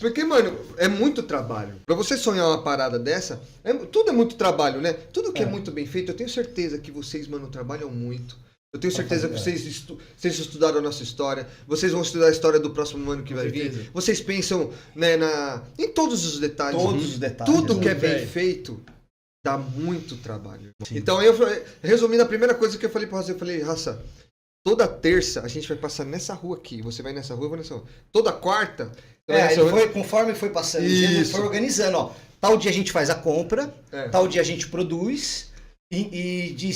Porque, mano, é muito trabalho. Pra você sonhar uma parada dessa, tudo é muito trabalho, né? Tudo que é muito bem feito, eu tenho certeza que vocês, mano, trabalham muito. Eu tenho certeza que vocês estudaram a nossa história. Vocês vão estudar a história do próximo ano que vai vir. Vocês pensam, né, em todos os detalhes. Todos os detalhes. Tudo que é bem feito dá muito trabalho. Sim. Então, resumindo, a primeira coisa que eu falei pra Raça, eu falei, Raça, toda terça a gente vai passar nessa rua aqui. Você vai nessa rua, eu vou nessa rua. Toda quarta... conforme foi passando, ele foi organizando, ó. Tal dia a gente faz a compra, tal dia a gente produz... E de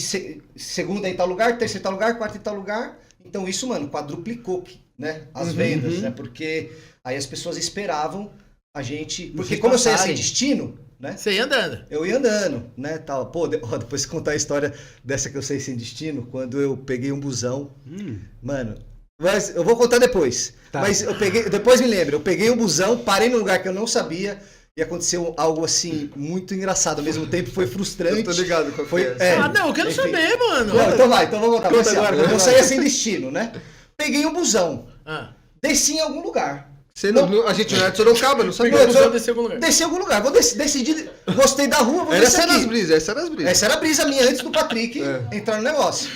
segunda em tal lugar, terça em tal lugar, quarta em tal lugar. Então isso, mano, quadruplicou, né? As vendas, né? Porque aí as pessoas esperavam a gente... Porque como eu saía sem destino, né? Você ia andando. Eu ia andando, né? Tal. Pô, depois de contar a história dessa que eu saí sem destino, quando eu peguei um busão, mano... Mas eu vou contar depois. Tá. Mas eu peguei... Depois me lembro, eu peguei um busão, parei num lugar que eu não sabia... E aconteceu algo assim, muito engraçado. Ao mesmo tempo foi frustrante. Eu tô ligado com a foi, não, eu quero saber, mano. Não, então vou contar. Assim, agora, eu saía sem destino, né? Peguei um busão. Desci em algum lugar. A gente não era de Sorocaba, não sabia. Desci em algum lugar. Desci em algum lugar. Decidi, gostei da rua, vou descer aqui. Essa era as brisas. Essa era a brisa minha antes do Patrick entrar no negócio.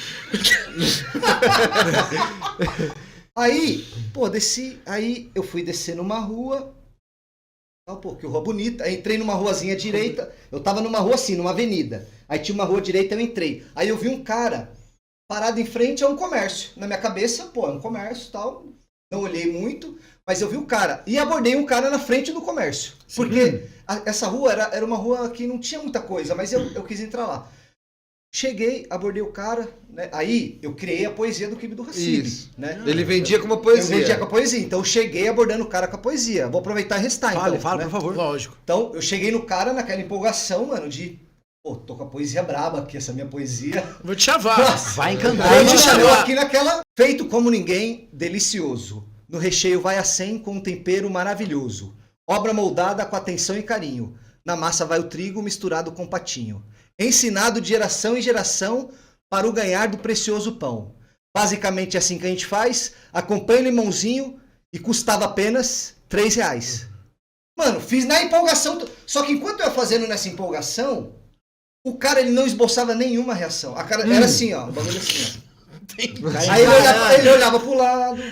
Aí, pô, desci. Aí eu fui descer numa rua... Pô, que rua bonita. Aí entrei numa ruazinha direita. Eu tava numa rua assim, numa avenida. Aí tinha uma rua direita, eu entrei. Aí eu vi um cara parado em frente a um comércio. Na minha cabeça, pô, é um comércio e tal. Não olhei muito, mas eu vi o cara. E abordei um cara na frente do comércio. Sim. Porque essa rua era uma rua que não tinha muita coisa, mas eu quis entrar lá. Cheguei, abordei o cara, né? Aí eu criei a poesia do Kibe do Hassib, né? Ele vendia com uma poesia. Eu vendia com a poesia. Então eu cheguei abordando o cara com a poesia. Vou aproveitar e restar, então. Fala, né? por favor. Lógico. Então eu cheguei no cara naquela empolgação, mano, de... Pô, tô com a poesia braba aqui, essa minha poesia. Vou te chavar. Vai encantar. Aí me chamou aqui naquela... Feito como ninguém, delicioso. No recheio vai a 100 com um tempero maravilhoso. Obra moldada com atenção e carinho. Na massa vai o trigo misturado com patinho. Ensinado de geração em geração para o ganhar do precioso pão. Basicamente é assim que a gente faz. Acompanha o limãozinho e custava apenas R$3. Mano, fiz na empolgação. Só que enquanto eu ia fazendo nessa empolgação, o cara ele não esboçava nenhuma reação. A cara era assim, ó. O bagulho assim, ó. Aí ele olhava pro lado.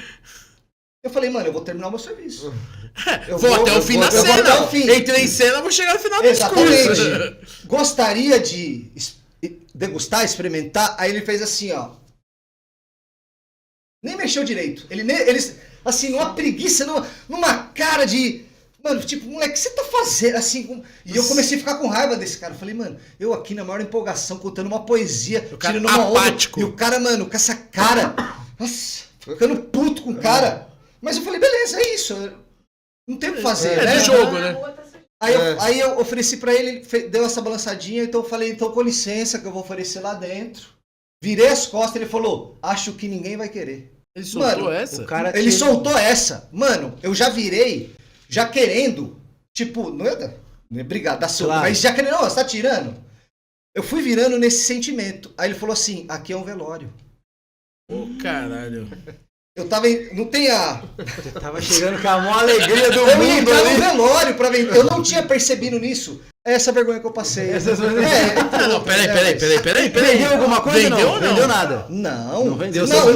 Eu falei, mano, eu vou terminar o meu serviço. Eu vou até o fim da cena. Entrei em cena, vou chegar no final do Exatamente. Gostaria de degustar, experimentar. Aí ele fez assim, ó. Nem mexeu direito. Ele assim, numa preguiça, numa cara de... Mano, tipo, moleque, o que você tá fazendo? Assim, e eu comecei a ficar com raiva desse cara. Eu falei, mano, eu aqui na maior empolgação, contando uma poesia, tirando uma onda. E o cara, mano, com essa cara... Nossa, ficando puto com o cara. Mas eu falei, beleza, é isso. Não tem o que fazer, né? É de jogo, né? Aí eu ofereci pra ele, deu essa balançadinha, então eu falei, então com licença que eu vou oferecer lá dentro. Virei as costas, ele falou, acho que ninguém vai querer. Ele soltou essa? Ele soltou essa. Mano, eu já virei, já querendo, tipo, não é brigar, dar soco, mas já querendo, você tá tirando? Eu fui virando nesse sentimento. Aí ele falou assim, aqui é um velório. Caralho. Eu tava não tem a... Você tava chegando com a maior alegria do mundo. Eu ia entrar no velório pra vender. Eu não tinha percebido nisso. É essa vergonha que eu passei. Não, peraí. Vendeu alguma coisa? Vendeu ou não? Vendeu nada. Não vendeu. Não.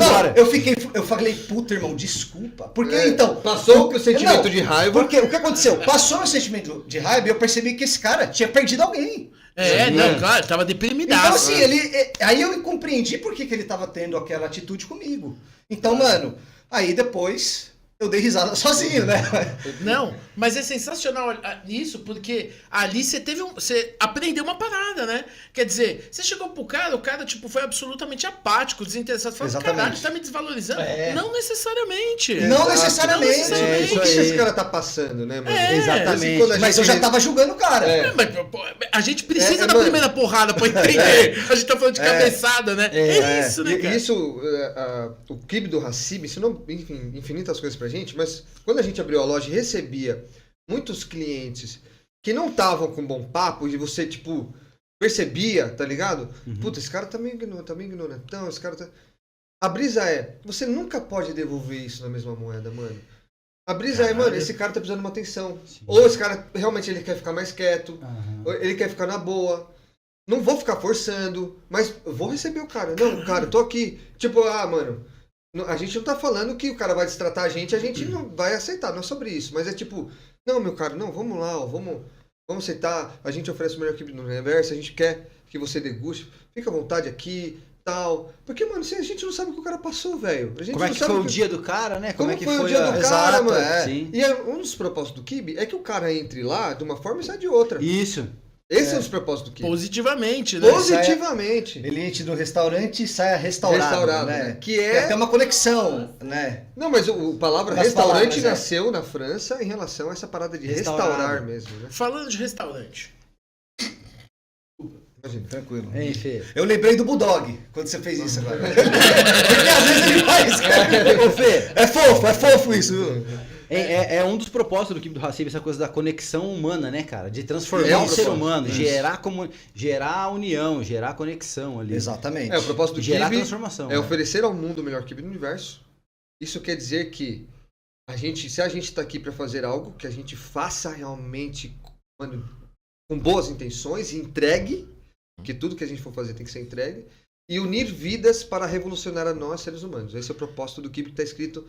Eu falei, puta, irmão, desculpa. Porque então... Passou o sentimento de raiva. Porque o que aconteceu? Passou o sentimento de raiva e eu percebi que esse cara tinha perdido alguém. Claro, tava deprimidaço. Então assim, aí eu compreendi por que ele tava tendo aquela atitude comigo. Então, mano, aí depois eu dei risada sozinho, né? Não, mas é sensacional isso, porque ali você aprendeu uma parada, né? Quer dizer, você chegou pro cara, o cara, tipo, foi absolutamente apático, desinteressado. Você falou, caralho, você tá me desvalorizando? Não necessariamente. Não necessariamente. O que esse cara tá passando, né, mano? Exatamente. Mas eu já tava julgando o cara. Mas, pô, a gente precisa da primeira porrada pra entender. A gente tá falando de cabeçada, né? É isso, né, cara? Isso, o Kibe do Hassib ensinou, enfim, infinitas coisas pra gente, mas quando a gente abriu a loja e recebia muitos clientes que não estavam com bom papo e você, tipo, percebia, tá ligado? Puta, esse cara tá meio ignorantão, esse cara tá... A brisa é, você nunca pode devolver isso na mesma moeda, mano. A brisa é, mano, esse cara tá precisando de uma atenção. Ou esse cara realmente ele quer ficar mais quieto, ou ele quer ficar na boa. Não vou ficar forçando, mas eu vou receber o cara. Não, cara, eu tô aqui. Tipo, mano, a gente não tá falando que o cara vai destratar a gente não vai aceitar, não é sobre isso. Mas é tipo, não, meu cara, não, vamos lá, ó, vamos aceitar. A gente oferece o melhor equipe do universo, a gente quer que você deguste. Fica à vontade aqui, tal. Porque, mano, a gente não sabe o que o cara passou, velho. Como é que foi o dia do cara, né? Como é que foi o dia do cara, mano? Sim. E um dos propósitos do Kibe é que o cara entre lá de uma forma e sai de outra. Isso. Esse é um dos propósitos do Kibe. Positivamente, né? Positivamente. Ele entra no restaurante e sai restaurado, né? Que Tem até uma conexão, né? Não, mas a palavra Nas restaurante palavras, nasceu na França em relação a essa parada de restaurar mesmo, né? Falando de restaurante. Imagina. Tranquilo. Hein, Fê? Eu lembrei do Bulldog quando você fez isso agora. Porque às vezes ele faz, cara. Ô, Fê, É fofo isso, viu? é um dos propósitos do Kibe do Hassib, essa coisa da conexão humana, né, cara? De transformar É um o ser propósito. humano, Isso. gerar união, gerar conexão ali. Exatamente. O propósito do Gerar Kibe transformação. é né? oferecer ao mundo o melhor Kibe do universo. Isso quer dizer que se a gente tá aqui para fazer algo, que a gente faça realmente, mano, com boas intenções, entregue, porque tudo que a gente for fazer tem que ser entregue, e unir vidas para revolucionar a nós, seres humanos. Esse é o propósito do Kibe que está escrito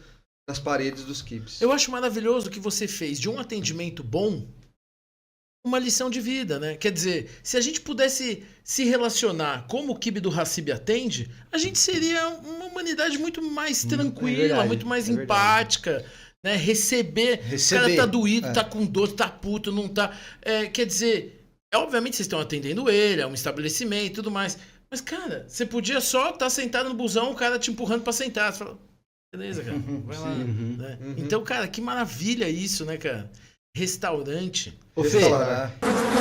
nas paredes dos Kibes. Eu acho maravilhoso que você fez de um atendimento bom uma lição de vida, né? Quer dizer, se a gente pudesse se relacionar como o Kibe do Hassib atende, a gente seria uma humanidade muito mais tranquila, verdade, muito mais é verdade. empática, né? Receber. O cara tá doído, tá com dor, tá puto, não tá... quer dizer, obviamente vocês estão atendendo ele, é um estabelecimento e tudo mais, mas, cara, você podia só estar sentado no busão, o cara te empurrando pra sentar. Você fala, beleza, cara, vai lá. Né? Então, cara, que maravilha isso, né, cara? Restaurante. Ô, Fê, Restaurar.